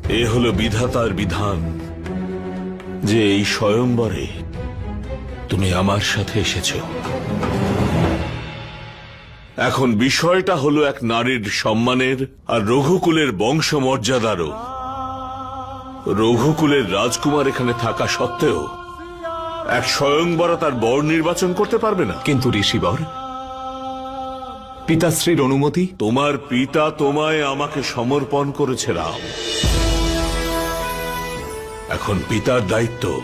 এ হলো বিধাতার বিধান যে এই স্বয়ংবরে তুমি আমার সাথে এসেছ। এখন বিষয়টা হলো এক নারীর সম্মানের আর রঘুকুলের বংশমর্যাদারও। রঘুকুলের রাজকুমার এখানে থাকা সত্ত্বেও এক স্বয়ংবরা তার বর নির্বাচন করতে পারবে না। কিন্তু ঋষিবর, পিতাশ্রীর অনুমতি? তোমার পিতা তোমায় আমাকে সমর্পণ করেছে রাম। এখন পিতার দায়িত্ব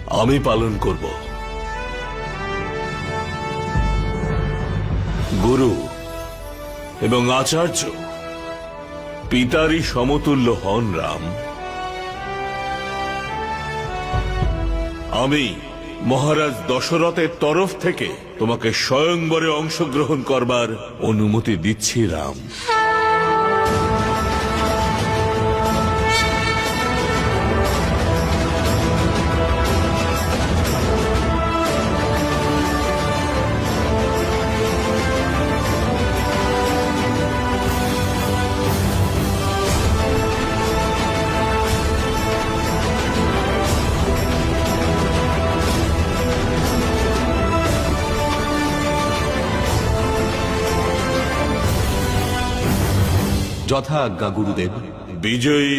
আমি পালন করব। গুরু এবং আচার্য পিতারই সমতুল্য হন রাম। আমি মহারাজ দশরথের তরফ থেকে তোমাকে স্বয়ংবরে অংশগ্রহণ করবার অনুমতি দিচ্ছি রাম। যথা আজ্ঞা গুরুদেব। বিজয়ী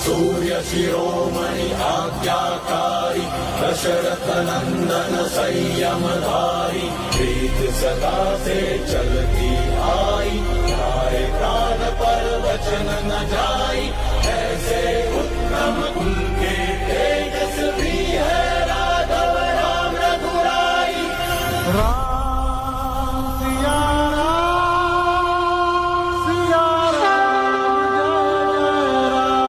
सूर्य शिरोमणि आज्ञाकारी दशरथ नंदन संयमधारी प्रीत सदा से चलती आई न्याय प्राण पर वचन न जाई